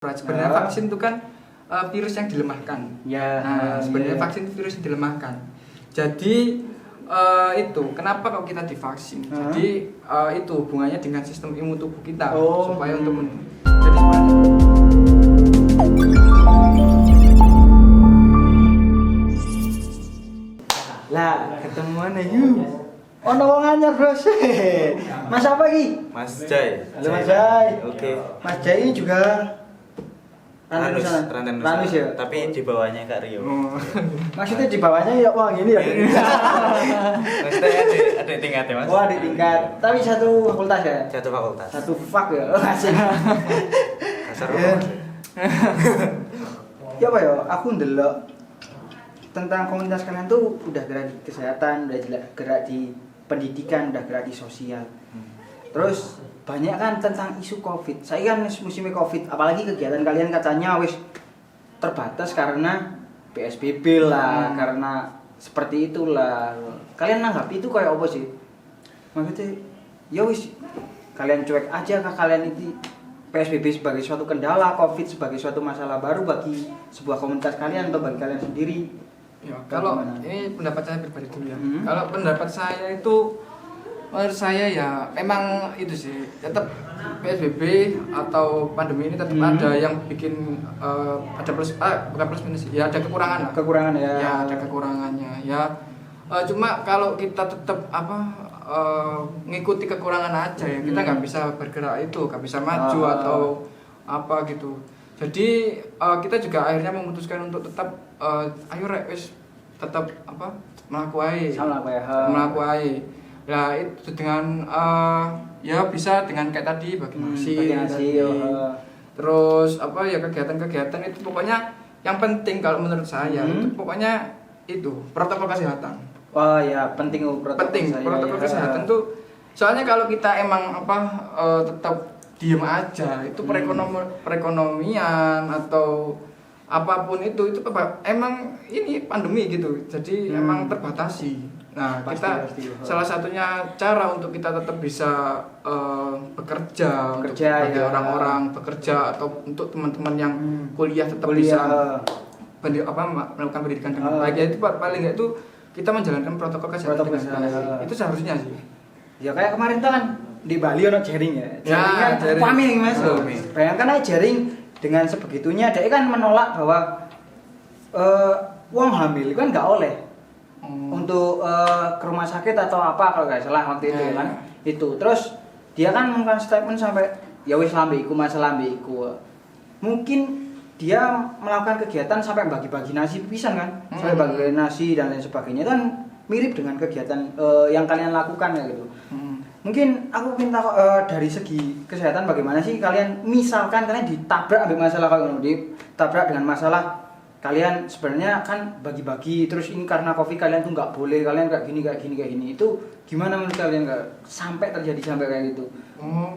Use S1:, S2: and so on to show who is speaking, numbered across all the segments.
S1: Sebenarnya vaksin itu kan virus yang dilemahkan.
S2: Ya.
S1: Sebenarnya vaksin itu virus yang dilemahkan. Jadi itu kenapa kalau kita divaksin? Jadi itu hubungannya dengan sistem imun tubuh kita supaya untuk jadi sebenarnya
S2: lah ketemuan yuk. Ono wong anyar, Bros. Mas apa iki?
S3: Mas Jai.
S2: Halo Mas Jai.
S3: Oke.
S2: Mas Jai ini juga
S3: Ranus
S2: Ranus ya.
S3: Tapi di bawahnya Kak Rio.
S2: Maksudnya di bawahnya ya wong ini ya.
S3: Maksudnya ada tingkatnya, Mas.
S2: Wah, di tingkat. Tapi satu fakultas ya.
S3: Satu fakultas.
S2: Satu fak ya. Asik.
S3: Kasar
S2: Ya.
S3: banget.
S2: Ya apa ya? Aku ndelok tentang komunitas kalian tuh udah gerak di kesehatan, udah gerak di pendidikan, udah gerak di sosial. Terus banyak kan tentang isu Covid. Saya kan musim Covid, apalagi kegiatan kalian katanya wis terbatas karena PSBB lah, karena seperti itulah. Kalian nanggapi itu kayak apa sih? Maksudnya ya wis kalian cuek aja kah kalian itu PSBB sebagai suatu kendala, Covid sebagai suatu masalah baru bagi sebuah komunitas kalian atau bagi kalian sendiri?
S1: ya, kalau ini pendapat saya pribadi dulu ya. Kalau pendapat saya itu menurut saya ya memang itu sih tetap PSBB atau pandemi ini tetap ada yang bikin ada plus bukan plus minus ya, ada kekurangan lah.
S2: Kekurangan ya.
S1: Ya ada kekurangannya ya. Cuma kalau kita tetap ngikuti kekurangan aja ya, kita nggak bisa bergerak, itu nggak bisa maju atau apa gitu. Jadi kita juga akhirnya memutuskan untuk tetap ayo rek wis tetap melakukan. Nah itu dengan ya bisa dengan kayak tadi bagi nasi, terus kegiatan-kegiatan itu pokoknya yang penting kalau menurut saya itu pokoknya itu protokol kesehatan.
S2: Wah ya penting
S1: protokol kesehatan tuh, soalnya kalau kita emang tetap diem aja itu perekonomian atau apapun itu emang ini pandemi gitu, jadi emang terbatasi. Nah pasti. Salah satunya cara untuk kita tetap bisa bekerja untuk bagi orang-orang bekerja atau untuk teman-teman yang kuliah tetap bisa melakukan pendidikan dengan baik, ya itu paling nggak itu kita menjalankan protokol kesehatan dengan baik. Itu seharusnya sih.
S2: Ya kayak kemarin tuh kan di Bali ono jaring ya. Jaring kan pamit nih Mas. Bayangkan aja jaring dengan sebegitunya, dia kan menolak bahwa uang hamil kan nggak oleh untuk ke rumah sakit atau apa kalau nggak salah waktu itu kan. Itu terus dia kan mengungkapkan statement sampai ya wis lambiku masalah lambiku. Mungkin dia melakukan kegiatan sampai bagi-bagi nasi pisan kan, sampai bagi nasi dan lain sebagainya. Itu kan mirip dengan kegiatan yang kalian lakukan ya gitu. Mungkin aku minta dari segi kesehatan bagaimana sih kalian, misalkan kalian ditabrak ambil masalah kalau ditabrak dengan masalah kalian sebenarnya kan bagi-bagi, terus ini karena Covid kalian tuh nggak boleh, kalian kayak gini, itu gimana menurut kalian nggak sampai terjadi sampai kayak gitu?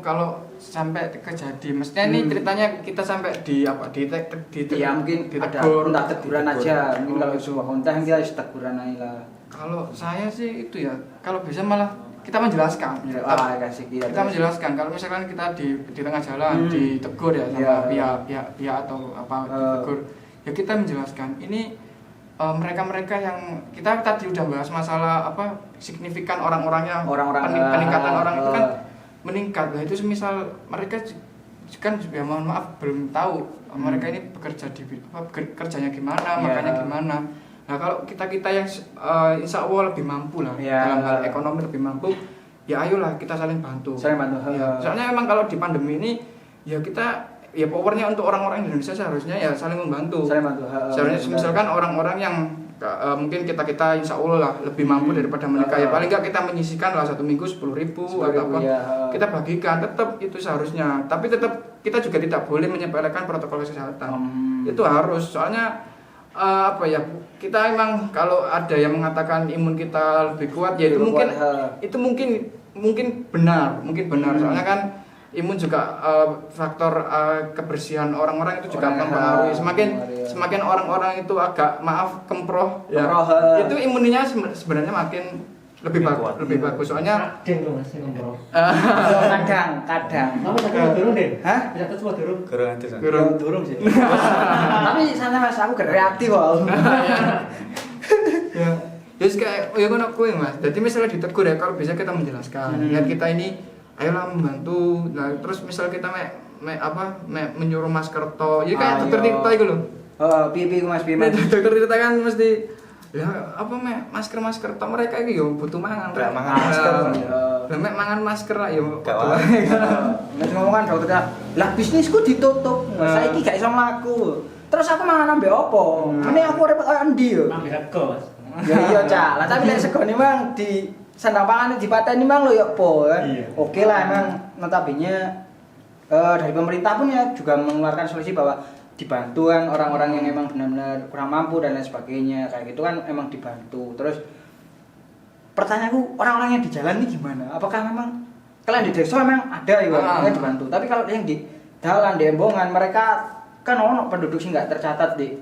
S1: Kalau sampai terjadi, maksudnya ini ceritanya kita sampai di
S2: ya mungkin
S1: ditegur,
S2: ada teguran aja, mungkin kalau sebuah konten kita harus teguran aja lah.
S1: Kalau saya sih itu ya, kalau bisa malah kita menjelaskan. Kita menjelaskan kalau misalkan kita di tengah jalan ditegur ya sama pihak atau apa ditegur, ya kita menjelaskan ini mereka yang kita tadi udah bahas masalah signifikan orang-orangnya, peningkatan orang itu kan meningkat. Nah itu semisal mereka kan ya mohon maaf belum tahu mereka ini bekerja kerjanya gimana, makanya gimana. Nah kalau kita yang insya Allah lebih mampu lah dalam hal ekonomi, lebih mampu, ya ayolah kita saling bantu. Ya, soalnya emang kalau di pandemi ini ya kita ya powernya untuk orang-orang Indonesia seharusnya ya saling membantu. Seharusnya misalkan orang-orang yang mungkin kita insya Allah lah lebih mampu daripada mereka, ya paling nggak kita menyisihkan lah 1 minggu 10.000 atau apa kita bagikan, tetap itu seharusnya. Tapi tetap kita juga tidak boleh menyepelekan protokol kesehatan. Itu harus, soalnya kita emang kalau ada yang mengatakan imun kita lebih kuat ya itu mungkin benar soalnya kan imun juga faktor kebersihan orang-orang itu juga mempengaruhi. Semakin orang-orang itu agak kemproh ya, itu imunnya sebenarnya makin lebih bagus soalnya
S4: kadang tuh Mas ngobrol.
S2: kadang.
S4: Kamu sakit durung, Den?
S2: Hah?
S4: Sakit semua durung.
S3: Kurang itu San.
S2: Durung sih. Tapi sana Mas aku gak reaktif kok.
S1: Ya yes, kayak ya ngono kuwi Mas. Jadi misalnya ditegur ya kalau bisa kita menjelaskan. Lihat kita ini ayolah membantu. Nah, terus misal kita menyuruh masker to. Ya kayak dokter Tirta iku lho.
S2: Oh, pipi Mas pipi.
S1: Dokter Tirta kan mesti ya apa masker to mereka iki yo butuh mangan.
S3: Gak mangan
S2: masker.
S1: Lah mek mangan masker lah yo.
S3: Gak wae.
S2: Nek ngomong kan dokter, lah bisnisku ditutup. Saiki gak iso mlaku. Terus aku mangan ambek opo? Mene aku urip koyo endi yo?
S4: Ambil rego, Mas.
S2: Ya iya Cak, lah tapi lek segone mang di sandapangane dipateni mang lho ya apa kan.
S4: Iya.
S2: Oke lah emang notabene dari pemerintah pun ya juga mengeluarkan solusi bahwa dibantu kan orang-orang yang emang benar-benar kurang mampu dan lain sebagainya kayak gitu kan emang dibantu. Terus pertanyaanku orang-orang yang di jalan ini gimana? Apakah memang kalian di desa memang ada ya yang dibantu? Tapi kalau yang di jalan di embongan mereka kan ono penduduk sih nggak tercatat di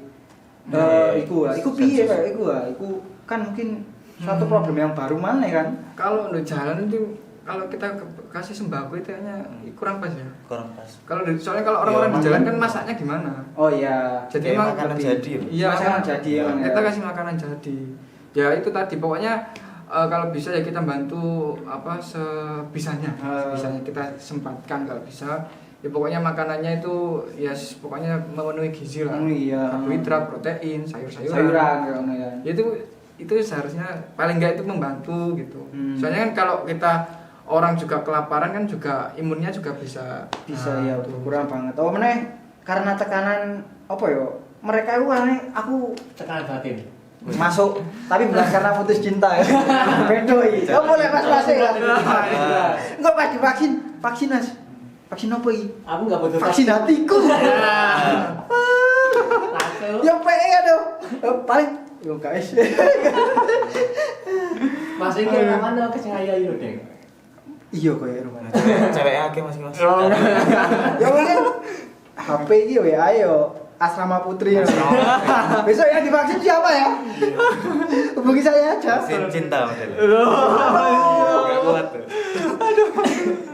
S2: iku piye kayak iku kan mungkin suatu problem yang baru mana kan?
S1: Kalau di jalan itu kalau kita kasih sembako itu kayaknya kurang pas ya.
S3: Kurang pas.
S1: Soalnya kalau orang-orang di jalan kan masaknya gimana?
S2: Oh iya.
S1: Jadi
S3: Kayak
S1: emang
S3: makanan jadi.
S1: Iya,
S2: makanan jadi ya.
S1: Kita kasih makanan jadi. Ya itu tadi pokoknya kalau bisa ya kita bantu sebisanya. Sebisanya kita sempatkan kalau bisa. Ya pokoknya makanannya itu ya pokoknya memenuhi gizi lah.
S2: Iya.
S1: Karbohidrat, protein, sayuran
S2: ya.
S1: Ya itu seharusnya paling enggak itu membantu gitu. Soalnya kan kalau kita orang juga kelaparan kan juga imunnya juga bisa
S2: Ya kurang banget. Oh meneh karena tekanan apa ya? Mereka itu aku
S4: Tekanan batin.
S2: masuk tapi bukan karena putus cinta ya. Bedo iki. Oh boleh Mas masuk. Enggak pas vaksin Mas. Vaksin apa iki?
S4: Aku enggak butuh
S2: Vaksin hatiku.
S4: Langsung.
S2: Ya PE aduh. Paling yo guys.
S4: Mas iki namanya kesengaya itu, Deng.
S2: Iya koyo rumah.
S3: Cewek akeh Mas.
S2: Ya mungkin HP iki yo ya ayo Asrama Putri. Besok yang divaksin siapa ya? Hubungi saya aja.
S3: Vaksin cinta model.
S1: Gak
S3: kuat tuh.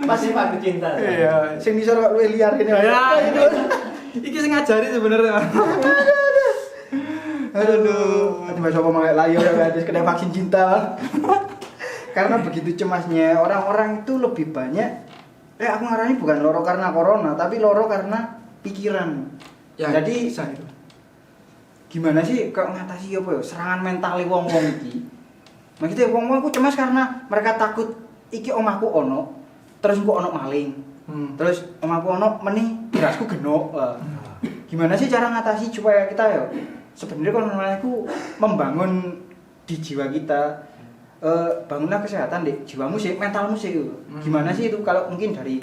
S4: Masih Pak cinta.
S2: Iya, sing nisor kok luwih liar ini.
S1: Iki sing ngajari sebenarnya.
S2: Aduh, tiba coba malah layo ya habis kena vaksin cinta. Karena begitu cemasnya orang-orang itu lebih banyak aku ngarani bukan loro karena corona, tapi loro karena pikiran.
S1: Ya,
S2: jadi
S1: bisa itu.
S2: Gimana sih kok ngatasi apa ya serangan mental wong-wong iki? Maksudnya wong-wong ku cemas karena mereka takut iki omahku ono, terus engko ono maling. Terus omahku ono meni berasku genok. Gimana sih cara ngatasi supaya kita ya sebenarnya kalau aku membangun di jiwa kita bangunlah kesehatan di jiwamu sih, mentalmu sih. Gimana sih itu kalau mungkin dari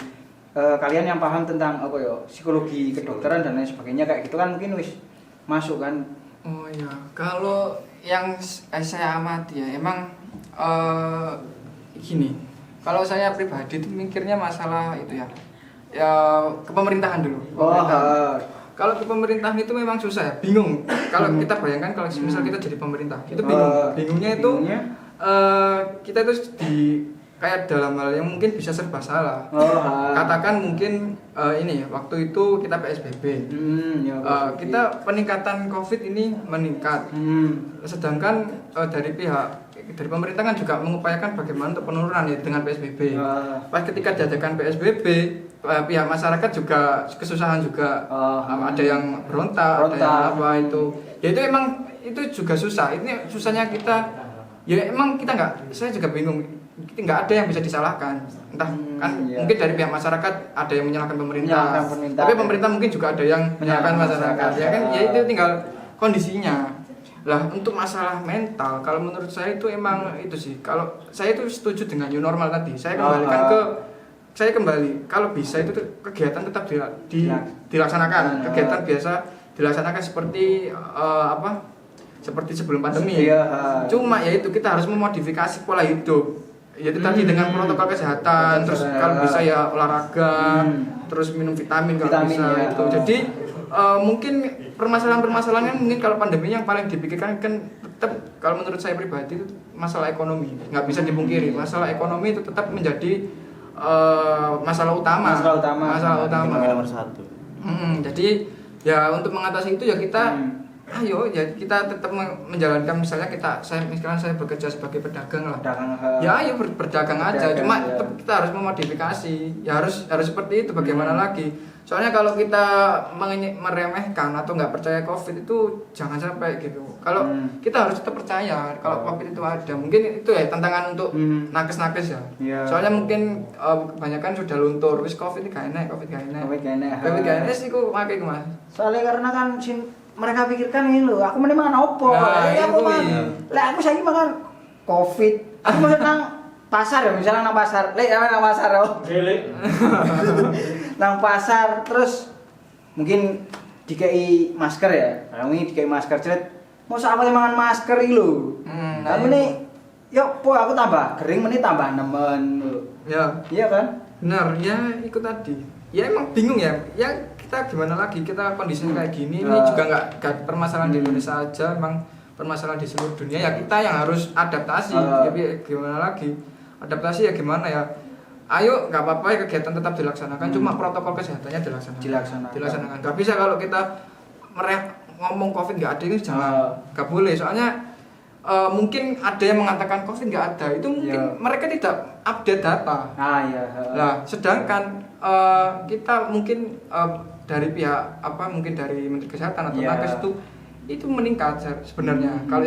S2: kalian yang paham tentang apa ya psikologi kedokteran dan lain sebagainya kayak gitu kan mungkin wis masuk kan.
S1: Oh iya, kalau yang saya amati ya emang gini. Kalau saya pribadi itu mikirnya masalah itu ya ke pemerintahan dulu. Kalau ke pemerintahan itu memang susah ya, bingung. Kalau kita bayangkan kalau misal kita jadi pemerintah, itu bingung. Bingungnya itu kita itu kayak dalam hal yang mungkin bisa serba salah. Katakan mungkin ini waktu itu kita PSBB. Kita peningkatan COVID ini meningkat. Sedangkan dari pemerintah kan juga mengupayakan bagaimana untuk penurunan ya dengan PSBB. Pas ketika diadakan PSBB, pihak masyarakat juga kesusahan juga. Ada yang berontak, ada yang apa itu. Ya itu emang itu juga susah. Ini susahnya kita. Ya emang saya juga bingung. Nggak ada yang bisa disalahkan, entah mungkin dari pihak masyarakat ada yang menyalahkan pemerintah, tapi pemerintah mungkin juga ada yang menyalahkan masyarakat, ya kan? Ya itu tinggal kondisinya. Lah untuk masalah mental, kalau menurut saya itu emang itu sih. Kalau saya itu setuju dengan new normal tadi, saya kembali kalau bisa itu kegiatan tetap dilaksanakan, kegiatan biasa dilaksanakan seperti seperti sebelum pandemi. Cuma ya itu kita harus memodifikasi pola hidup. Ya itu tadi dengan protokol kesehatan, terus kalau bisa ya olahraga, terus minum vitamin kalau bisa itu. Jadi mungkin permasalahan-permasalahannya mungkin kalau pandemi yang paling dipikirkan kan tetap kalau menurut saya pribadi itu masalah ekonomi. Nggak bisa dipungkiri, masalah ekonomi itu tetap menjadi masalah utama. Masalah utama.
S3: Nomor satu.
S1: Jadi ya untuk mengatasi itu ya kita ayo ya kita tetap menjalankan, misalnya saya bekerja sebagai pedagang lah. Ya ayo berdagang aja, cuma tetap kita harus memodifikasi. Ya harus seperti itu, bagaimana lagi? Soalnya kalau kita meremehkan atau nggak percaya COVID itu jangan sampai gitu. Kalau kita harus tetap percaya kalau COVID itu ada. Mungkin itu ya tantangan untuk nakes-nakes ya. Soalnya mungkin kebanyakan sudah luntur, wis COVID gak enak. COVID gak enak sih kok pakai Mas.
S2: Soalnya karena kan mereka pikirkan ini loh, aku mending makan opo. Aku saiki makan COVID. Aku mau nang pasar ya, misalnya nang pasar. Nang pasar loh. Nang pasar terus mungkin dikei masker ya. Ini dikei masker cerit. Mau apa makan masker iki lho. Aku nih yo aku tambah kering menit tambah nemen.
S1: Ya.
S2: Iya kan?
S1: Benar, ya ikut tadi. Ya emang bingung ya. Ya kita gimana lagi, kita kondisinya kayak gini. Ini juga nggak permasalahan di Indonesia aja, emang permasalahan di seluruh dunia. Ya kita yang harus adaptasi. Tapi gimana lagi? Adaptasi ya gimana ya? Ayo nggak apa-apa ya, kegiatan tetap dilaksanakan, cuma protokol kesehatannya dilaksanakan. Nggak bisa kalau kita ngomong COVID nggak ada, ini jangan, nggak boleh. Soalnya mungkin ada yang mengatakan COVID nggak ada, itu mungkin mereka tidak update data. Nah, sedangkan kita mungkin dari pihak mungkin dari Menteri Kesehatan atau nakes itu meningkat sebenarnya. Kalau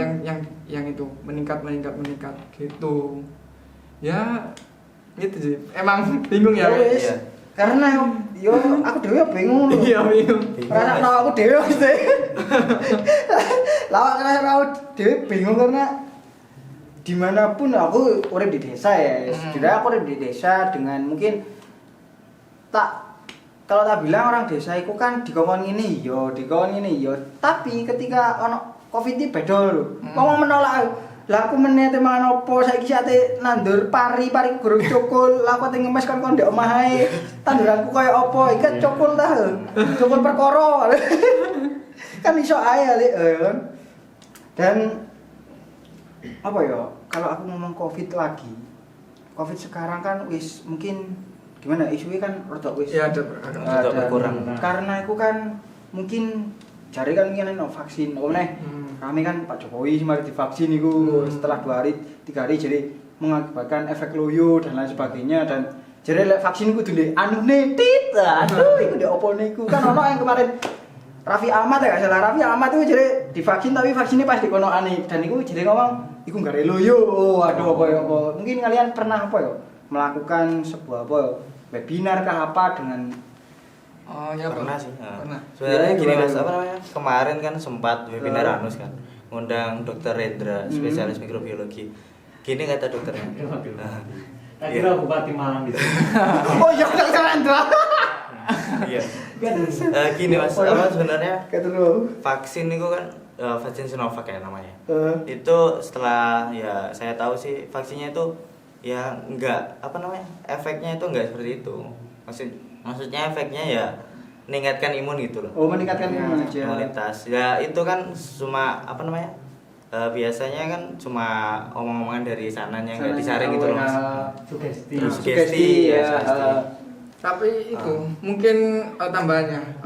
S1: yang itu meningkat gitu. Ya gitu sih. Emang bingung ya.
S2: Iya. Karena aku dhewe bingung lho.
S1: Iya, bingung.
S2: Karena aku dhewe mesti. Karena aku dhewe bingung karena dimanapun aku urip di desa ya. Setidaknya aku urip di desa dengan mungkin kalau tak bilang orang desa itu kan dikongkon ini tapi ketika ono COVID ini beda lho. Wong menolak. Lah aku menete mangan opo saiki ate nandur pari gurung cukul, lah aku teng ngemes kon ndek omah ae. Tanduranku koyo opo? Iki cukul ta. Cukul perkara. Kan iso ae kan. Dan apa ya? Kalau aku ngomong COVID lagi. COVID sekarang kan wis mungkin gimana isunya kan rada wis
S1: ada
S3: berkurang.
S2: Karena aku kan mungkin jare kan ngene vaksin. Kami kan Pak Jokowi mari divaksin itu setelah 2 hari 3 hari jadi mengakibatkan efek loyo dan lain sebagainya, dan jadi vaksin itu dulu anune tit itu ndek opone iku kan ono yang kemarin Raffi Ahmad ya gak salah, Raffi Ahmad itu jadi divaksin tapi vaksinnya pas dikonokane dan iku jadi ngomong iku gak loyo. Aduh apa mungkin kalian pernah melakukan sebuah webinar kah apa dengan
S3: pernah sih.
S1: Pernah.
S3: Sebenarnya gini Mas, kemarin kan sempat webinar Anus kan, ngundang Dr. Rendra, spesialis mikrobiologi. Gini kata dokternya.
S4: Tak kira Bupati Malang gitu.
S2: Oh iya Dr. Rendra.
S3: Iya. Gini Mas, sebenarnya vaksin itu kan vaksin Sinovac ya namanya. Itu setelah ya saya tahu sih vaksinnya itu ya enggak efeknya itu enggak seperti itu. Maksudnya efeknya ya meningkatkan imun gitu loh.
S2: Meningkatkan imun aja.
S3: Imunitas. Ya itu kan cuma biasanya kan cuma omong-omongan dari sananya enggak disaring gitu loh Mas. Sugesti ya.
S1: Tapi itu mungkin tambahannya.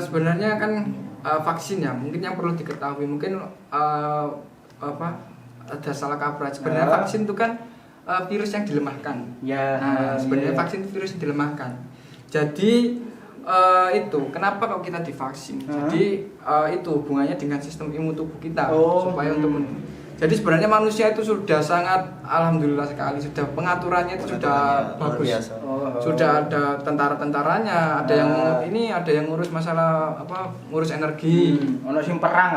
S1: Sebenarnya kan vaksin ya, mungkin yang perlu diketahui mungkin ada salah kaprah. Sebenarnya vaksin itu kan virus yang dilemahkan. Sebenarnya vaksin itu virus yang dilemahkan. Jadi itu kenapa kalau kita divaksin? Jadi itu hubungannya dengan sistem imun tubuh kita supaya jadi sebenarnya manusia itu sudah sangat alhamdulillah sekali, sudah pengaturannya itu sudah bagus. Sudah ada tentara-tentaranya, ada yang ngurus masalah ngurus energi.
S2: Ono sing perang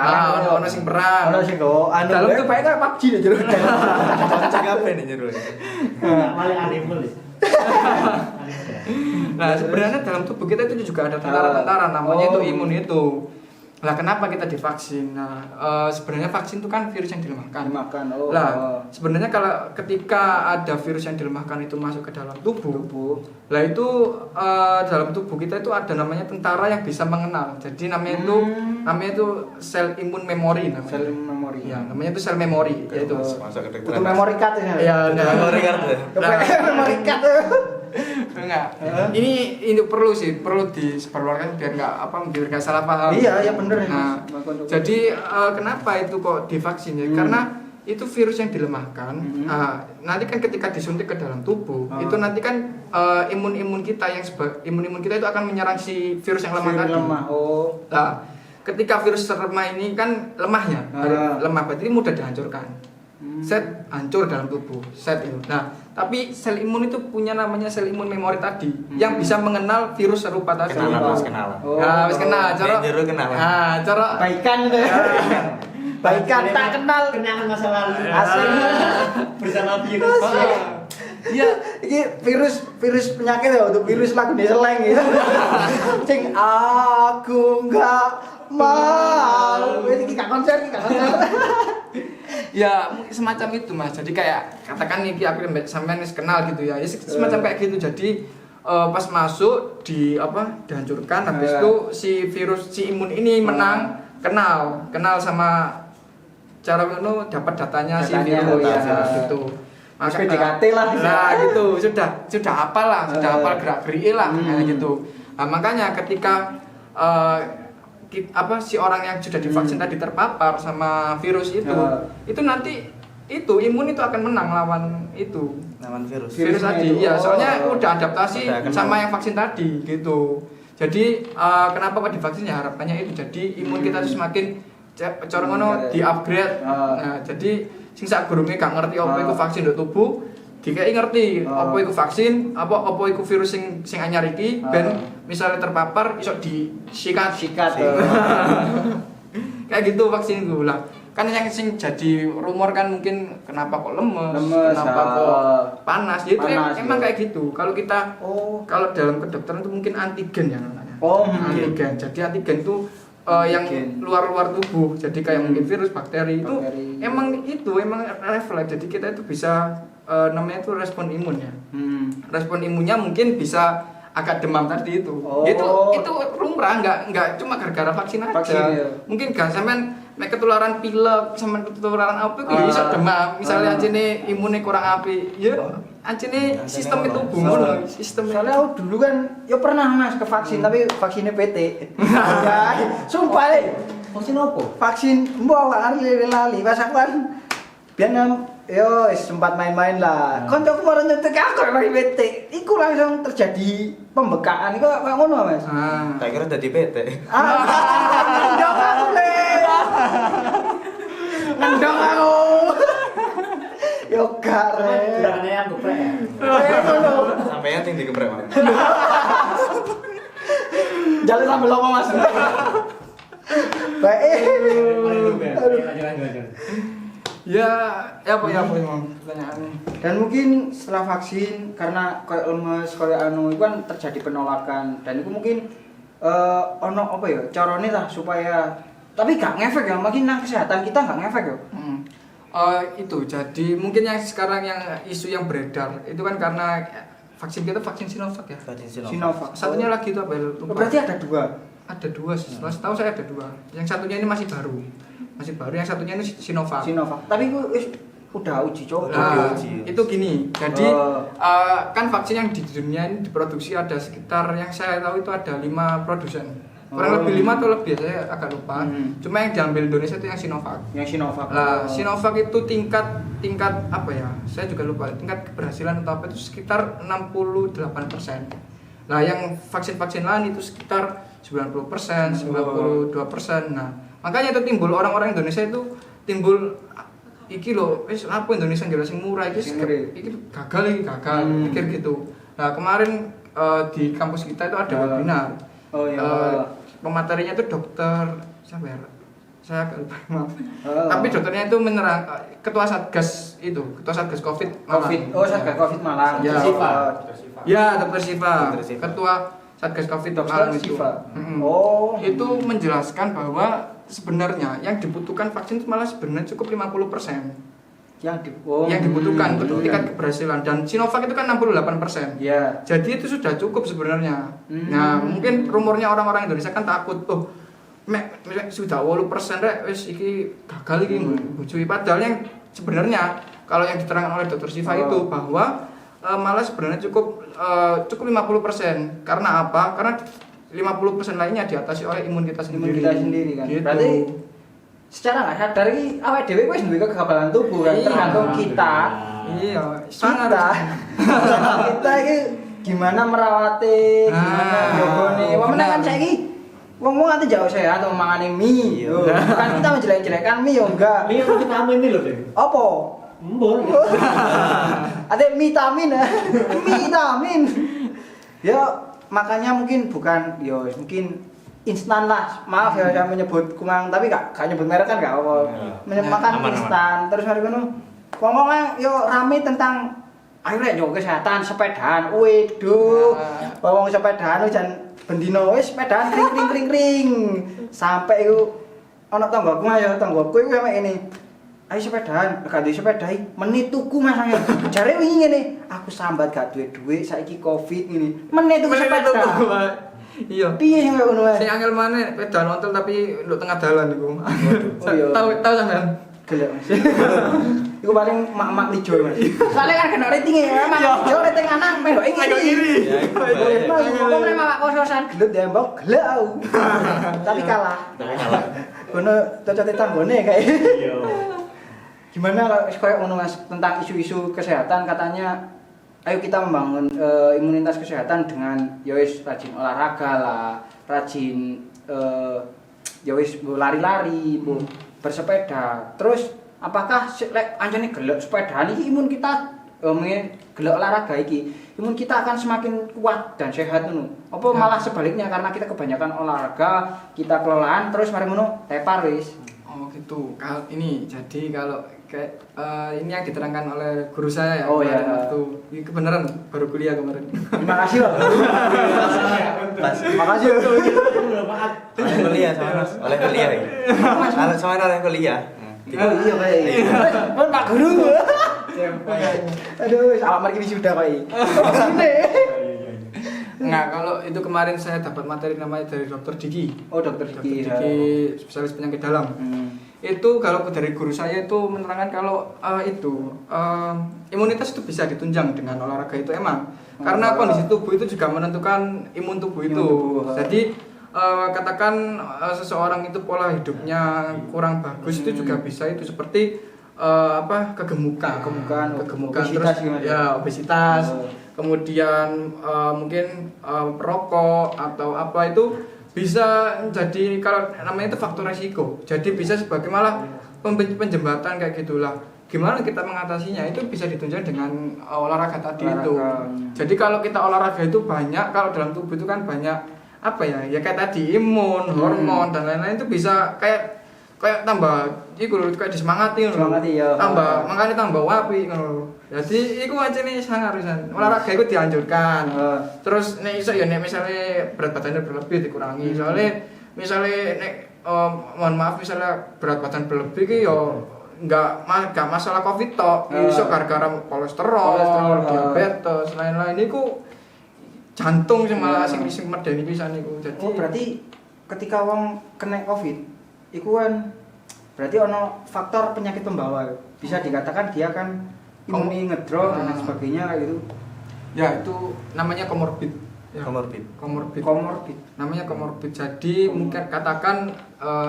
S1: ono sing perang.
S2: Ono sing go dalam itu bae kayak PUBG jero.
S3: Cek apa nih jero.
S4: Malah animal.
S1: Nah, sebenarnya dalam tubuh kita itu juga ada tentara-tentara namanya itu imun itu. Lah kenapa kita divaksin? Nah, sebenarnya vaksin itu kan virus yang dilemahkan.
S2: Oh.
S1: Lah, sebenarnya kalau ketika ada virus yang dilemahkan itu masuk ke dalam tubuh. Lah itu dalam tubuh kita itu ada namanya tentara yang bisa mengenal. Jadi namanya itu sel imun memori namanya.
S2: Sel imun memori.
S1: Ya, namanya itu sel memori yaitu.
S2: Itu memori card ya.
S1: Ya,
S3: Memori card.
S2: Memori card.
S1: Enggak. Ini perlu disebarluaskan biar enggak salah paham.
S2: Iya, bener.
S1: Nah, jadi kenapa itu kok divaksin ya? Karena itu virus yang dilemahkan. Nanti kan ketika disuntik ke dalam tubuh, itu nanti kan imun kita itu akan menyerang si virus yang lemah tadi. Nah, ketika virus lemah ini kan lemahnya, lemah berarti mudah dihancurkan. Set hancur dalam tubuh, set itu. Nah, tapi sel imun itu punya namanya sel imun memori tadi yang bisa mengenal virus serupa tadi.
S3: Kenalan.
S1: Nah, wis kenal. Cara
S3: kenalan.
S1: Cara
S2: baikan itu. Baikan tak kenal
S4: kenangan masa lalu.
S2: Asli.
S4: Bersama virus.
S2: Iya, ini virus penyakit ya, untuk virus lagu di seleng gitu. Cing aku enggak mau. Ini gak konser.
S1: Ya semacam itu Mas. Jadi kayak katakan nih aku sampean wis kenal gitu ya. Semacam kayak gitu. Jadi pas masuk dihancurkan habis itu si imun ini menang kenal sama cara dapat datanya si virus gitu.
S2: Mas PDKT lah.
S1: Nah gitu, sudah hafal lah, hafal gerak-gerike lah gitu. Nah, makanya ketika si orang yang sudah divaksin tadi terpapar sama virus itu nanti imun itu akan menang lawan virus tadi. Ya, soalnya udah adaptasi sama yang vaksin tadi gitu. Jadi kenapa kok divaksin ya harapannya itu jadi imun kita itu semakin cara ngono di-upgrade. Nah, jadi sing sak gurunge gak ngerti apa iku vaksin nduk tubuh, dikai ngerti apa iku vaksin, apa iku virus sing anyar iki ben misalnya terpapar iso disikat. Kayak gitu vaksin iku lah. Kan yang sing jadi rumor kan mungkin kenapa kok lemes kenapa kok panas. Jadi emang kayak gitu. Kalau kita kalau dalam kedokteran itu mungkin antigen ya namanya. Antigen. Jadi antigen itu yang luar tubuh. Jadi kayak mungkin virus, bakteri itu emang refleks. Jadi kita itu bisa namanya itu respon imun ya. Respon imunnya mungkin bisa agak demam tadi itu. Itu lumrah, enggak cuma gara-gara vaksin aja. Mungkin gak sampean ketularan pilek sama ketularan apa itu bisa demam. Misalnya anjene imunnya kurang apik, ya anjene sistem itu bungun sistem.
S2: Soalnya aku dulu kan ya pernah Mas ke vaksin tapi vaksinnya PT. Ya, sumpah
S4: Vaksin apa?
S2: Vaksin mbok lali pas aku kan biyen yo sempat main-main lah. Koncoku baru nyetek aku lagi PT. Iku langsung terjadi pembekaan iku kayak ngono Mas.
S3: Tak kira dadi PT.
S2: Ndong aku le. Ndong aku. Yo gak re.
S4: Jangan yang geprek ya.
S3: Sampeyan sing digeprek, Mas.
S2: Jalan sambil lopo Mas. Baik.
S4: Lanjut.
S1: Ya apa emang pertanyaannya.
S2: Dan mungkin setelah vaksin karena kayak lemes kayak itu kan terjadi penolakan dan itu mungkin ono apa ya carane lah supaya tapi gak ngefek ya makin nang kesehatan kita gak ngefek ya.
S1: Itu jadi mungkin yang sekarang yang isu yang beredar itu kan karena vaksin kita vaksin Sinovac ya.
S2: Sinovac.
S1: Satunya lagi itu apa ya?
S2: Berarti ada dua.
S1: Ada dua sih. Setahu saya ada dua. Yang satunya ini masih baru. Yang satunya ini Sinovac.
S2: Tapi itu udah uji coba.
S1: Itu gini. Jadi kan vaksin yang di dunia ini diproduksi ada sekitar yang saya tahu itu ada 5 produsen. Kurang lebih 5 atau lebih saya agak lupa. Cuma yang diambil Indonesia itu yang Sinovac. Lah, Sinovac itu tingkat apa ya? Saya juga lupa. Tingkat keberhasilan atau apa itu sekitar 68%. Lah, yang vaksin-vaksin lain itu sekitar 90%, 92%. Nah, makanya itu timbul orang-orang Indonesia itu timbul iki lho, apa Indonesia nggak sing murah iki gagal pikir gitu. Nah, kemarin di kampus kita itu ada webinar. Pematerinya itu dokter siapa ya? Saya agak lupa, maaf. Tapi dokternya itu menyerang ketua Satgas Covid.
S2: Satgas Covid Malang.
S1: Ya, Dokter Siva. Ketua Satgas Covid
S2: Dokter
S1: itu.
S2: Siva.
S1: Oh, itu menjelaskan bahwa sebenarnya yang dibutuhkan vaksin itu malah sebenarnya cukup 50%. Yang dibutuhkan untuk tingkat keberhasilan, dan Sinovac itu kan 68%.
S2: Ya.
S1: Jadi itu sudah cukup sebenarnya. Nah, mungkin rumornya orang-orang Indonesia kan takut, sudah 80% rek wis iki gagal iki bujui, padahal yang sebenarnya kalau yang diterangkan oleh Dr. Siva itu bahwa malah sebenarnya cukup 50%. Karena apa? Karena 50% lainnya diatasi oleh imun kita sendiri.
S2: Kan.
S1: Gitu.
S2: Berarti secara nggak sadar ini awake dhewe wis duwe kekebalan tubuh kan, tergantung kita.
S1: Iya,
S2: kita ini gimana merawati, gimana jogone. Wong kan saiki wong nanti jauh sehat atau mangane mie. Kan kita menjelek-jelekkan mie yo enggak.
S4: Mie itu vitamin ini loh, Dek.
S2: Apa?
S4: Embur.
S2: Ada vitamin. Ya makanya mungkin bukan mungkin instan lah, maaf ya saya menyebut kumang, tapi gak nyebut merek kan gak apa. Makan instan, terus hari ngono ngomongnya yo rame tentang ayo rek yo kesehatan, sepedaan, waduh, wong sepedaan jan bendino wis sepedaan kring, sampai iku ana tanggoku ya tanggoku iku sampe ini, ayo sepedaan, gak duwe sepeda menit tuku Mas ayo, jare wingi ngene, aku sambat gak duwe duit saiki Covid ngene, menit tuku sepeda.
S1: Iya.
S2: Piye sing ngono wae?
S1: Sing angel maneh pedal nonton tapi nduk tengah dalan iku. Tahu sampean?
S2: Gelek Mas. Iku paling mak-mak lijo Mas. Soale kan kena rating ya, mak lijo rating anak mendok ngiri. Ya iku. Kok meneh mak kososan gelut dembok, gelek aku. Tapi kalah. Ngono cocote tanggone kae. Iya. Gimana kayak ngono Mas tentang isu-isu kesehatan katanya ayo kita membangun imunitas kesehatan dengan wis rajin olahraga lah, rajin wis lari-lari, bersepeda. Terus apakah lek anjane gelek sepedaan iki imun kita gelek olahraga iki, imun kita akan semakin kuat dan sehat ngono. Apa malah sebaliknya karena kita kebanyakan olahraga, kita kelelahan terus mari ngono tepar wis.
S1: Oh gitu. Ini jadi kalau kayak ini yang diterangkan oleh guru saya ya.
S2: Oh ya.
S1: Ini kebenaran baru kuliah kemarin.
S2: Terima kasih Pak. Terima kasih.
S3: Oleh kuliah sama Mas. Oleh kuliah ya. Kalau sama oleh kuliah.
S2: Oh iya kayak. Pun Pak Guru. Aduh, awak mari wisuda kok iki.
S1: Enggak, kalau itu kemarin saya dapat materi namanya dari Dr. Diki.
S2: Oh, Dr. Diki.
S1: Dr. Diki, spesialis penyakit dalam. Itu kalau dari guru saya itu menerangkan kalau imunitas itu bisa ditunjang dengan olahraga itu emang. Karena kondisi tubuh itu juga menentukan imun tubuh itu. Jadi katakan seseorang itu pola hidupnya kurang bagus itu juga bisa itu seperti kegemukan
S2: obesitas,
S1: terus ya obesitas. Kemudian mungkin perokok atau apa itu bisa jadi kalau namanya itu faktor resiko. Jadi bisa sebagai malah penjembatan kayak gitulah. Gimana kita mengatasinya itu bisa ditunjang dengan olahraga tadi itu. Jadi kalau kita olahraga itu banyak, kalau dalam tubuh itu kan banyak ya kayak tadi imun, hormon dan lain-lain itu bisa kayak tambah kayak disemangati
S2: ya.
S1: Makanya tambah wapi ngono. Jadi iku ancene sangar pisan. Olahraga iku dianjurkan. Terus nek iso ya nek misale berat badannya berlebih dikurangi. Soalnya misale nek mohon maaf misalnya berat badan berlebih ki ya enggak masalah Covid tok. Iso gara-gara kolesterol, diabetes, lain-lain iku jantung sing malah sing medeni pisan iku. Jadi
S2: berarti ketika wong kena Covid iku kan berarti ono faktor penyakit pembawa. Bisa dikatakan dia kan imun ngedrop dan sebagainya kayak gitu. Ya, itu namanya komorbid. Ya. Komorbid. Namanya komorbid. Jadi mungkin katakan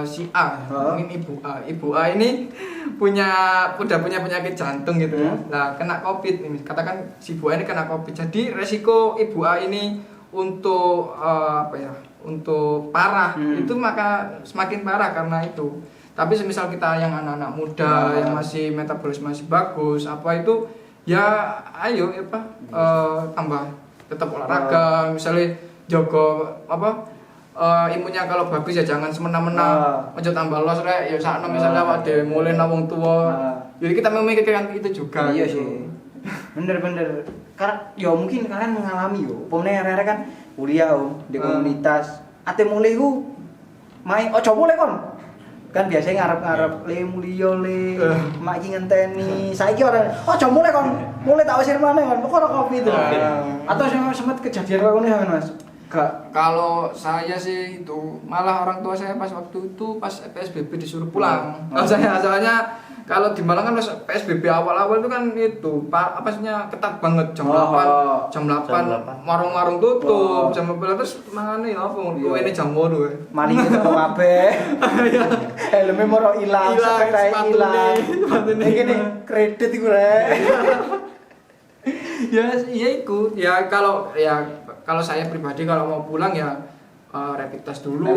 S2: si A, mungkin ibu A. Ibu A ini udah punya penyakit jantung gitu ya. Nah, kena Covid ini. Katakan si ibu A ini kena Covid. Jadi resiko ibu A ini untuk untuk parah itu maka semakin parah karena itu. Tapi semisal kita yang anak-anak muda yang masih metabolisme masih bagus itu ya ayo tambah tetap olahraga, misalnya jogo imunnya kalau bagus ya jangan semena-mena ojo tambah los rek ya sakno misalnya awak dhewe mulai nang wong tuwa. Jadi kita memikirkan itu juga. Iya sih. Bener. Karena ya mungkin kalian mengalami yo. Pemene arek kan kuliah di komunitas. Ate mulai ku main ojo mulai kon. Kan biasanya ngarep-ngarep le mulya le mak iki ngenteni. Saiki ora ojo mulai kon. Mulai tak usir maneh kon. Kok ora kopi itu. Atau sempat kejadian koyo ngene Mas.
S1: Kalau saya sih itu malah orang tua saya pas waktu itu pas PSBB disuruh pulang. Soalnya kalau di Malang kan pas PSBB awal-awal itu kan itu apasnya ketat banget jam 8 warung-warung tutup jam 12 terus mangane apa kowe ini jam 8
S2: mari ketemu kabeh. Helme moro ilang, sepeda ilang. Iki nih kredit iku rek.
S1: Ya iku ya kalau saya pribadi kalau mau pulang ya rapid test dulu.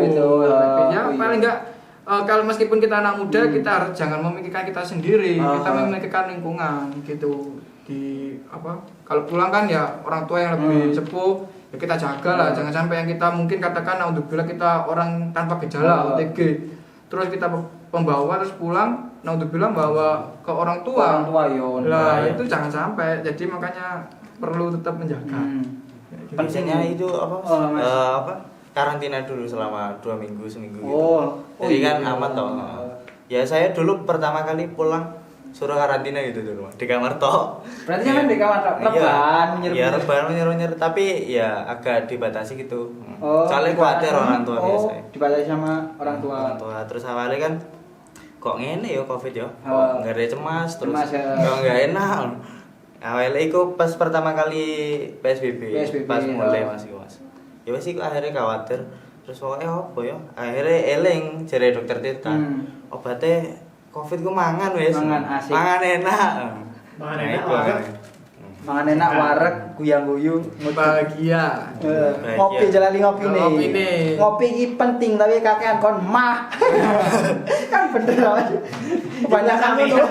S1: Ya paling enggak kalau meskipun kita anak muda kita harus jangan memikirkan kita sendiri, kita memikirkan lingkungan gitu. Kalau pulang kan ya orang tua yang lebih sepuh ya kita jaga lah, jangan sampai yang kita mungkin katakan naudzubillah kita orang tanpa gejala OTG. Terus kita pembawa terus pulang naudzubillah bawa ke orang tua. Lah itu jangan sampai. Jadi makanya perlu tetap menjaga.
S3: Pentingnya itu karantina dulu selama 2 minggu seminggu gitu. Jadi kan aman toh. Ya saya dulu pertama kali pulang suruh karantina gitu di rumah di kamar toh.
S2: Berarti kan di kamar toh.
S3: Rebahan menyeru-nyeru tapi ya agak dibatasi gitu. Soalnya khawatir orang tua biasa.
S2: Dibatasi sama orang tua.
S3: Terus awalnya kan kok ngene ya Covid ya. Kok enggak ada cemas terus kok enggak enak. Awalnya itu pas pertama kali PSBB pas mulai masih Mas. Ya wis iku akhirnya khawatir. Terus pokoknya apa ya? Akhirnya eling jare dokter Tirta. Obatnya Covid ku mangan wis. Mangan enak.
S2: Mangan enak wareg guyang-guyu
S1: bahagia.
S2: Ngopi jalani ngopi nih. Ngopi iki penting tapi kakean kon mah. Kan bener aja. Kebanyakan itu.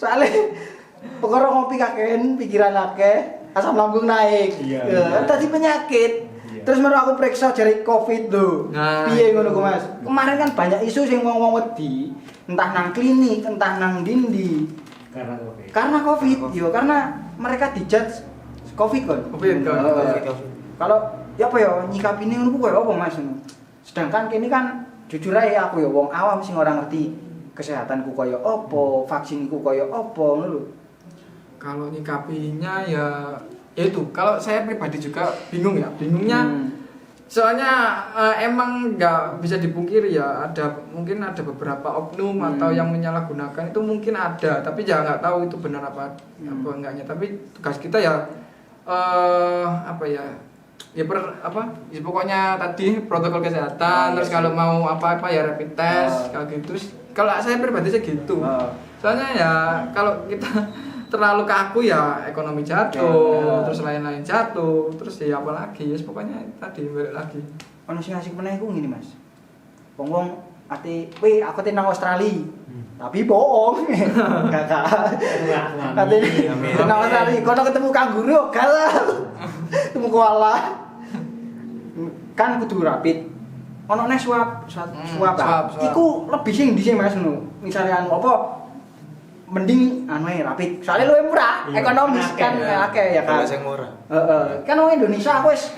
S2: Soalnya pokoknya ngopi kakean pikiran akeh, asam lambung naik. Tadi penyakit. Terus menurut aku periksa jari Covid lho. Piye ngono ku Mas? Kemarin kan banyak isu sing wong-wong wedi, entah nang klinik, entah nang dindi. Karena Covid. Yo karena mereka dijudge Covid kan.
S1: Covid.
S2: Kalau ya apa ya nyikapine ngono ku koyo apa Mas? Sedangkan kene kan jujur ae aku ya wong awam sing ora ngerti kesehatanku koyo apa, vaksinku koyo apa ngono lho.
S1: Kalau nyikapinya ya itu kalau saya pribadi juga bingung ya bingungnya soalnya emang nggak bisa dipungkiri ya mungkin ada beberapa oknum atau yang menyalahgunakan itu mungkin ada tapi jangan nggak tahu itu benar apa enggaknya tapi tugas kita ya pokoknya tadi protokol kesehatan terus kalau mau apa ya rapid test kalau gitu kalau saya pribadi sih gitu soalnya ya kalau kita terlalu kaku ya ekonomi jatuh, terus lain-lain jatuh, terus ya apa lagi ya pokoknya tadi balik lagi.
S2: Ono sing asik meneh ku ngene Mas. Wong ate aku nang Australia. Tapi bohong. Kakak. Ate nang Australia kono ketemu kanguru galau. Ketemu koala. Kan kudu rapid. Ono nek swab. Iku lebih sing ndi sih Mas ngono. Misale apa mending rapid. Soalnya luwih murah, ekonomis kan akeh ya kan.
S3: Sing murah.
S2: Kan wong Indonesia aku wis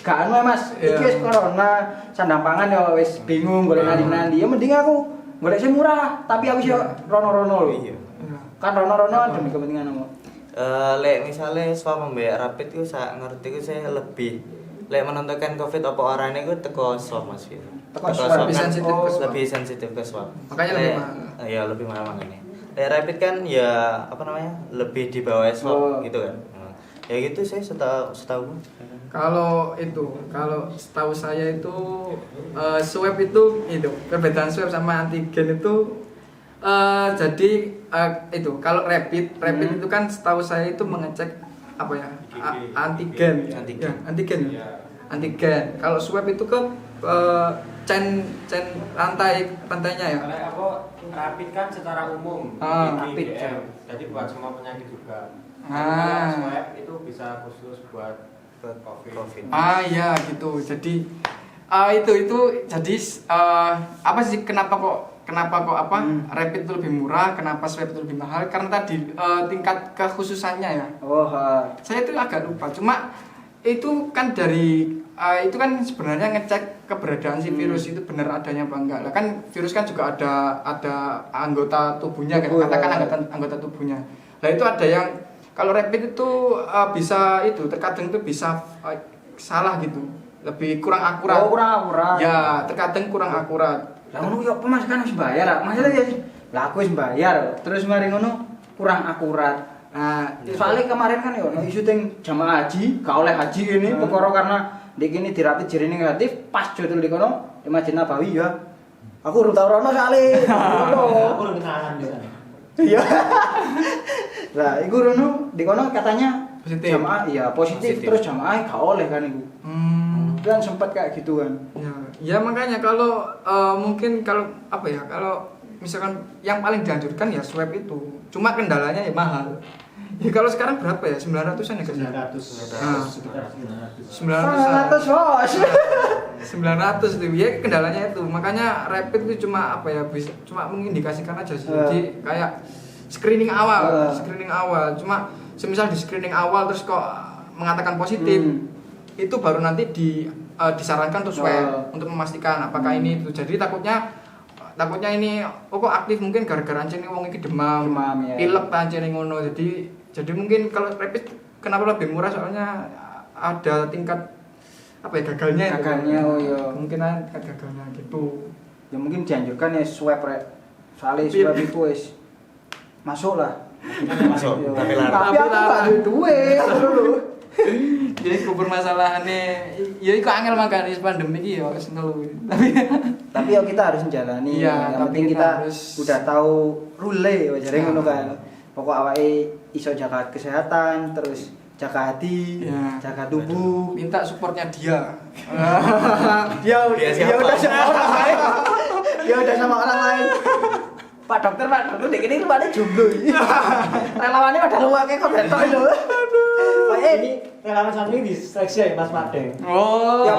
S2: gak Mas. Iki wis corona, sandang pangan ya wis bingung golek nandi-nandi. Ya mending aku golek sing murah, tapi aku yo rono-rono lho. Kan rono-rono demi kepentingan aku.
S3: Lek misale swab mbek rapid ku sak ngerti ku saya lebih lek menentukan Covid apa orane ku teko swab Mas.
S2: Teko swab
S3: lebih sensitif ke swab.
S1: Makanya lebih mahal.
S3: Iya, lebih mahal makanya. Rapid kan ya lebih di bawah swab gitu kan. Ya gitu sih setahu.
S1: Kalau setahu saya itu swab itu perbedaan swab sama antigen itu jadi itu kalau rapid itu kan setahu saya itu mengecek apa ya antigen. Kalau swab itu ke chain rantainya ya.
S5: Kalau rapid kan secara umum,
S2: rapid
S5: jadi buat semua penyakit juga. Kalau swab itu bisa khusus buat COVID.
S1: Ya gitu. Jadi itu jadi apa sih kenapa kok rapid itu lebih murah, kenapa swab itu lebih mahal? Karena tadi tingkat kekhususannya ya. Saya itu agak lupa. Cuma itu kan itu kan sebenarnya ngecek keberadaan si virus itu benar adanya apa enggak. Lah kan virus kan juga ada anggota tubuhnya kan, katakan anggota tubuhnya. Lah itu ada yang kalau rapid itu bisa itu terkadang itu bisa salah gitu. Lebih kurang akurat.
S2: Oh, kurang akurat.
S1: Ya, terkadang kurang akurat.
S2: Lah ngono yo apa Mas kan wis bayar. Maksudnya ya lah aku wis bayar. Terus mari ngono kurang akurat. Nah, soalnya kemarin kan yo isu teng jamaah haji, gak oleh haji ini perkara karena di kini dirapit jari negatif pas jodul di kono di Masjid Nabawi ya. Aku urung tau rono soalé.
S4: Aku udah kenalan di sana.
S2: Iya. Lah, iku rono di kono katanya
S1: Positif.
S2: Jamaah iya positif, terus jamaah gak oleh kan iku. Kan sempat kayak gitu kan.
S1: Ya makanya kalau mungkin kalau apa ya, kalau misalkan yang paling dianjurkan ya swab itu. Cuma kendalanya ya mahal. Ya kalau sekarang berapa ya? 900-an ya kan? 900 itu ya kendalanya itu. Makanya rapid itu cuma apa ya, bisa cuma mengindikasikan aja sih. Jadi kayak screening awal. Cuma semisal di screening awal terus kok mengatakan positif, itu baru nanti disarankan untuk swab untuk memastikan apakah ini itu. Jadi takutnya ini kok aktif mungkin gara-gara ancene wong iki demam ya. Pilek ta ancene ngono. Jadi mungkin kalau rapid kenapa lebih murah soalnya ada tingkat apa ya gagalnya
S2: oh iya.
S1: Kemungkinan gagalnya gitu.
S2: Ya mungkin dianjurkan ya swab rek. Soalnya swab itu wis masuk lah.
S3: Masuk, tapi larang.
S2: Tapi aku gak ada duit dulu.
S1: Jadi permasalahannya ya iku angel makane pandemi iki ya wis ngelu.
S2: Tapi ya kita harus menjalani.
S1: Iya,
S2: yang
S1: tapi
S2: penting
S1: kita
S2: kita
S1: harus
S2: udah tahu rule wajare ngono kan. Pokok awake iso jaga kesehatan, terus jaga hati, jaga tubuh,
S1: minta supportnya dia.
S2: Dia udah sama orang lain. Dia udah sama orang lain. Pak dokter, dek ini rupanya jomblo. Relawannya pada luar kayak kok betok itu. Pak
S4: Ini relawan satu ini diseleksi ya Mas Padeng.
S1: Oh.
S2: ya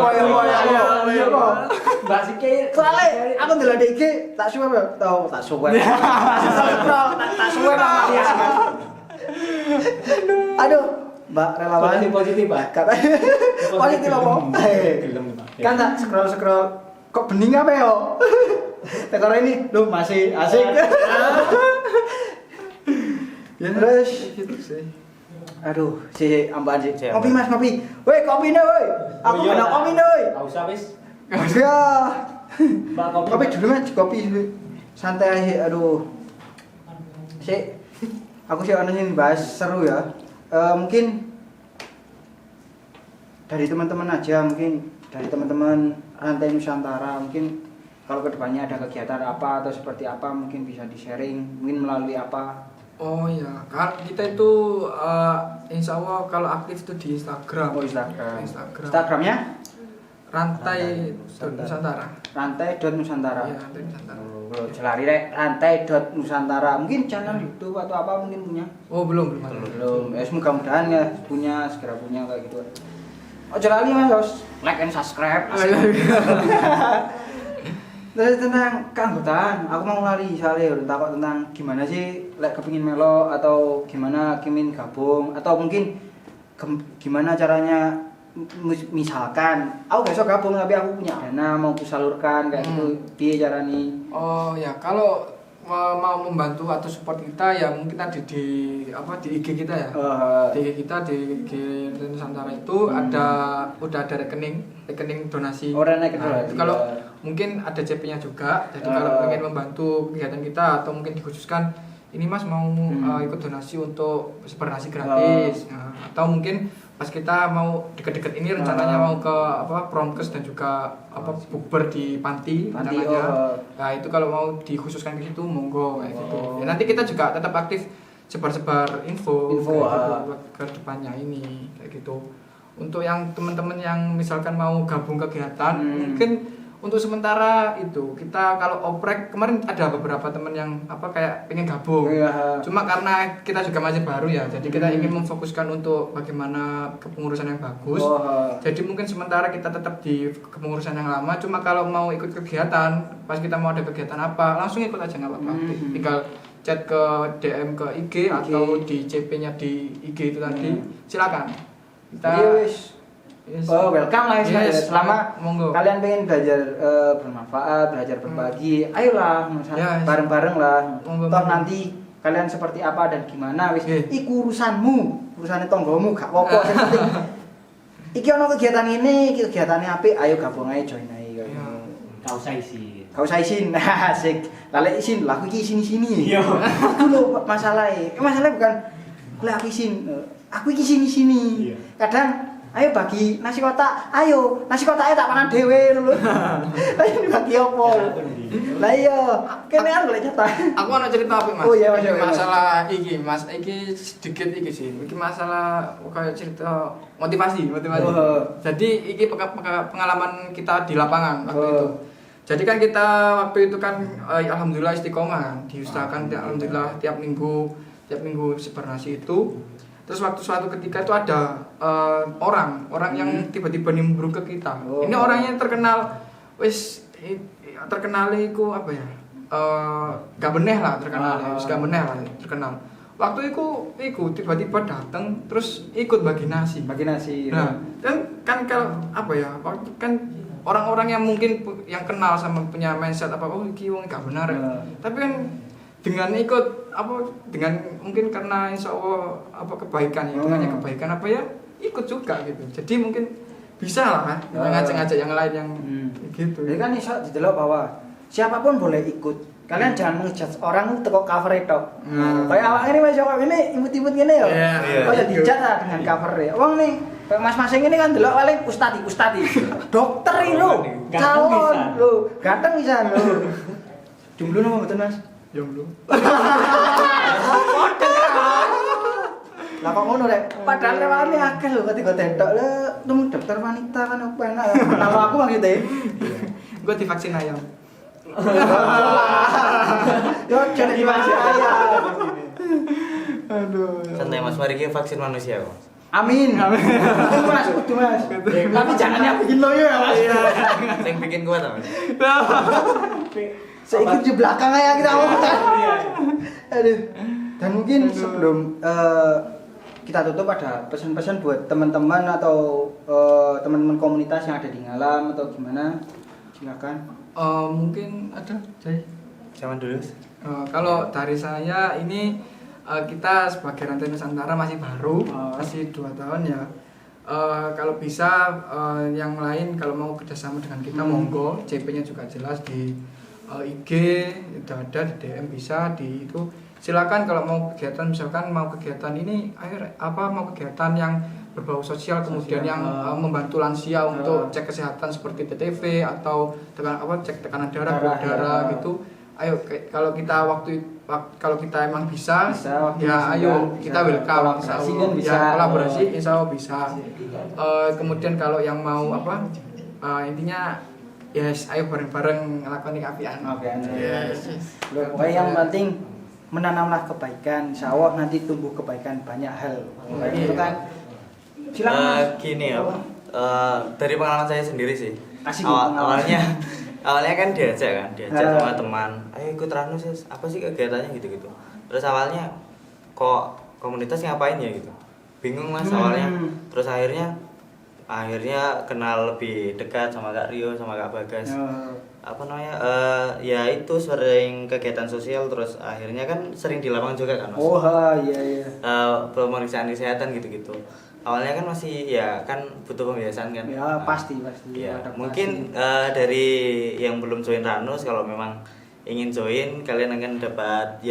S2: kok.
S4: Mbak Sike.
S2: Soalnya aku ndelok DG tak suwe tau tak suwe. Tak suwe Pak Matias. Aduh, Mbak relawan
S4: Positif, Pak.
S2: Positif apa? Kan tak scroll kok bening apa ya? Tekor ini lu masih asik. Ya terus
S1: Gitu sih.
S2: aduh, si ambaan sih.
S3: Si
S2: Kopi
S3: Amban.
S2: Mas, kopi. Woi, kopi nih, woi. Aku
S4: iya,
S2: kena kopi nih, woi.
S4: Enggak usah wis.
S2: Ya.
S4: Mbak kopi.
S2: Kopi dulu Mas, kopi dulu. Santai aja, aduh. Aku sih ono sing bahas seru ya. Mungkin dari teman-teman aja, mungkin dari teman-teman Rantai Nusantara, mungkin kalau kedepannya ada kegiatan apa atau seperti apa mungkin bisa di-sharing, mungkin melalui apa.
S1: Oh ya, kan kita itu insya Allah kalau aktif itu di Instagram.
S2: Oh Instagram.
S1: Instagram.
S2: Instagramnya
S1: Rantai.Nusantara.
S2: Rantai.Nusantara.
S1: Iya, Rantai Nusantara.
S2: Oh, jelari rek Rantai.Nusantara. Mungkin channel YouTube atau apa mungkin punya?
S1: Oh belum ada.
S2: Belum. Ya mudah-mudahan ya punya, segera punya kayak gitu. Oh jelali Mas, harus like and subscribe. Terus tentang keanggotaan, aku mau lari soalnya udah takut tentang gimana sih kepingin melo atau gimana kepingin gabung atau mungkin gimana caranya misalkan aku gak bisa gabung tapi aku punya dana mau kusalurkan kayak gitu piye caranya.
S1: Oh ya, kalau mau membantu atau support kita ya mungkin tadi di IG kita ya. Di IG kita di IG Nusantara itu udah ada rekening donasi.
S2: Rekening.
S1: Itu kalau mungkin ada CP-nya juga. Jadi kalau pengen membantu kegiatan kita atau mungkin dikhususkan ini Mas mau ikut donasi untuk sebar nasi gratis. Atau mungkin pas kita mau deket-deket ini rencananya mau ke promkes dan juga bukber di panti rencananya. Nah itu kalau mau dikhususkan ke situ monggo kayak gitu. Ya nanti kita juga tetap aktif sebar-sebar info buat ke depannya ini kayak gitu. Untuk yang teman-teman yang misalkan mau gabung kegiatan mungkin untuk sementara itu kita kalau oprek kemarin ada beberapa teman yang kayak pengen gabung. Cuma karena kita juga masih baru ya, jadi kita ingin memfokuskan untuk bagaimana kepengurusan yang bagus. Jadi mungkin sementara kita tetap di kepengurusan yang lama. Cuma kalau mau ikut kegiatan, pas kita mau ada kegiatan apa, langsung ikut aja nggak apa-apa. Tinggal chat ke DM ke IG atau di CP-nya di IG itu tadi. Silakan. Kita
S2: welcome lah
S1: Yes,
S2: selama
S1: monggo.
S2: kalian pengen belajar bermanfaat, belajar berbagi, ayolah bareng-bareng lah.
S1: Monggo,
S2: Toh
S1: monggo.
S2: nanti kalian seperti apa dan gimana wis
S1: Yeah.
S2: iku urusane tonggomu gak apa-apa sing penting iki ono kegiatan ini, iki kegiatane apik, ayo gabung ae join ae.
S4: Kau usah isi.
S2: Gak usah izin, asik. Lale izin, lah aku iki sini-sini.
S4: Iya.
S2: Itu lho masalahnya. Masalahnya bukan lah aku izin, aku iki sini-sini.
S4: Iya.
S2: Kadang ayo bagi nasi kotak, ayo nasi kotaknya tak makan dhewe lho. Lah ini bagi opo? Lah iya, kene kan boleh jatah.
S1: Aku ada cerita apa Mas?
S2: Oh iya, Mas,
S1: Ini
S2: iya, Mas.
S1: masalah iki sedikit iki sih. Iki masalah kayak cerita motivasi.
S2: Oh.
S1: Jadi iki pengalaman kita di lapangan waktu
S2: Oh.
S1: itu. Jadi kan kita waktu itu kan alhamdulillah istiqomah, diusahakan alhamdulillah tiap minggu sebar nasi itu. Terus suatu ketika itu ada orang yang tiba-tiba nimbrung ke kita.
S2: Oh.
S1: Ini orangnya terkenal iku apa ya? Gak beneh lah terkenal. Waktu iku tiba-tiba datang terus ikut bagi nasi. Nah, kan kalau apa ya? Waktu kan orang-orang yang mungkin yang kenal sama punya mindset apa iki wong gak benar. Tapi kan dengan ikut dengan mungkin karena insya Allah kebaikan ya, dengannya kebaikan ikut juga gitu. Jadi mungkin bisa lah ngajak-ngajak yang lain yang gitu.
S2: Jadi kan iso didelok bahwa siapapun boleh ikut. Kalian jangan ngejudge orang teko cover itu. Kayak awak ini Mas kok ini imut-imut ngene ya. Oh ya dijat lah dengan cover ya. Wong nih kayak Mas ini kan delok paling ustadi. Dokter iki lho. Calon lho, ganteng pisan lho. Jomblo napa mboten Mas?
S1: Jomblo.
S2: Lah kok ngono rek? Padahal rewane akeh lho ketika tentok lho, nemu dokter wanita kan apa enak. Kalau aku maksudnya
S1: Gue divaksin ayam.
S2: yo jadi divaksin ayam.
S1: Aduh.
S3: Santai Mas, mari kita vaksin manusia kok.
S2: Amin. Kudu Mas. Tapi jangan yang bikin loyo ya Mas.
S3: Yang bikin kuat apa?
S2: Saya ikut di belakang aja kita ngomong. Aduh. Dan mungkin sebelum kita tutup ada pesan-pesan buat teman-teman atau teman-teman komunitas yang ada di Ngalam atau gimana? Silakan.
S1: Mungkin ada Jai.
S3: Zaman dulu.
S1: Kalau dari saya ini kita sebagai Rantai Nusantara masih baru, masih 2 tahun ya. Kalau bisa yang lain kalau mau kerjasama dengan kita monggo, CP-nya juga jelas di IG, udah ada di DM bisa di itu. Silakan kalau mau kegiatan misalkan mau kegiatan ini mau kegiatan yang berbau sosial kemudian yang membantu lansia untuk cek kesehatan seperti TTV atau cek tekanan darah, gula darah gitu. Ayo kalau kita emang bisa ya ayo kita welcome kolaborasi insya Allah bisa. Kemudian kalau yang mau intinya yes ayo bareng-bareng ngelakuin keapian.
S2: Yes. Pokoknya yang penting menanamlah kebaikan, insya Allah nanti tumbuh kebaikan banyak hal. Itu kan. Silakan.
S3: Gini ya, dari pengalaman saya sendiri sih. Awalnya kan diajak sama teman, ayo ikut Ranus, apa sih kegiatannya gitu-gitu. Terus awalnya kok komunitas ngapain ya gitu, bingung Mas awalnya. Terus akhirnya kenal lebih dekat sama Kak Rio sama Kak Bagas. Ya itu sering kegiatan sosial, terus akhirnya kan sering di lapangan juga kan Mas.
S2: Iya.
S3: Pemeriksaan kesehatan gitu-gitu. Awalnya kan masih ya kan butuh pembiasaan kan.
S2: Ya pasti.
S3: Ya, mungkin dari yang belum join Ranus kalau memang ingin join kalian akan dapat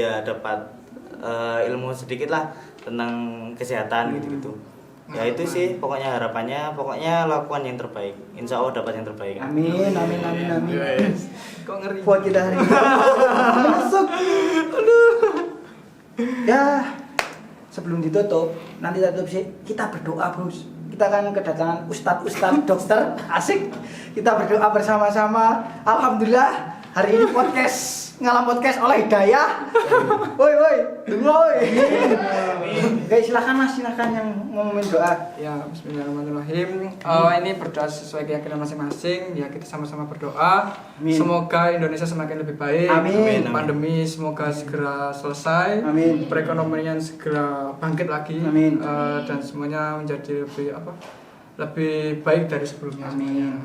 S3: ilmu sedikit lah tentang kesehatan gitu-gitu. Ya itu sih pokoknya harapannya, lakukan yang terbaik. Insya Allah dapat yang terbaik.
S2: Amin.
S1: Yes. Kok ngeri
S2: buat kita hari ini. Masuk. Aduh. Ya. Sebelum ditutup, nanti tutup sih kita berdoa, Bros. Kita kan kedatangan ustadz dokter asik. Kita berdoa bersama-sama. Alhamdulillah hari ini Ngalam podcast oleh Hidayah. Woi, tunggu woi. Guys, silakan Mas, yang mau ngomongin doa.
S1: Ya, bismillahirrahmanirrahim. Ini berdoa sesuai keyakinan masing-masing. Ya, kita sama-sama berdoa.
S2: Amin.
S1: Semoga Indonesia semakin lebih baik.
S2: Amin.
S1: Pandemi semoga segera selesai.
S2: Amin.
S1: Perekonomian segera bangkit lagi.
S2: Amin.
S1: Dan semuanya menjadi lebih lebih baik dari sebelumnya.
S2: Amin.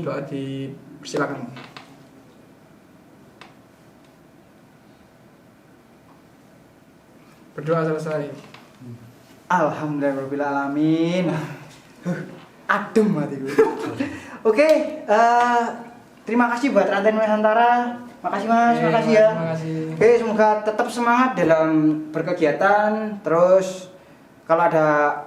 S1: Doa dipersilakan. Berdoa selesai.
S2: Alhamdulillahirobbilalamin. Adem hatiku. Oke, terima kasih buat Rantai Nusantara. Makasih Mas, makasih ya.
S1: Terima kasih.
S2: Oke, semoga tetap semangat dalam berkegiatan. Terus kalau ada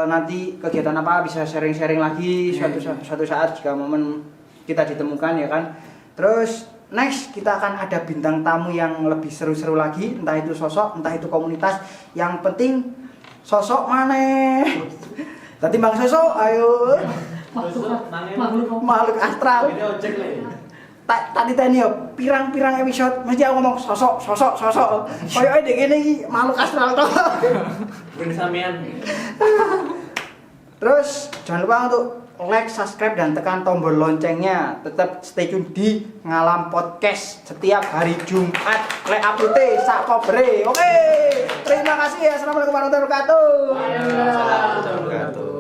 S2: nanti kegiatan apa bisa sharing-sharing lagi suatu saat jika momen kita ditemukan ya kan. Terus next kita akan ada bintang tamu yang lebih seru-seru lagi, entah itu sosok, entah itu komunitas. Yang penting sosok mana? Tadi bang sosok, ayo. Makhluk astral. Tadi tanya pirang-pirang episode mesti aku ngomong sosok. Koyoke dek kene iki makhluk astral to. Terus jangan lupa untuk like, subscribe dan tekan tombol loncengnya. Tetap stay tune di Ngalam Podcast setiap hari Jumat. Lek upload sak kobre. Oke. Terima kasih ya. Assalamualaikum warahmatullahi wabarakatuh.
S3: Waalaikumsalam warahmatullahi wabarakatuh.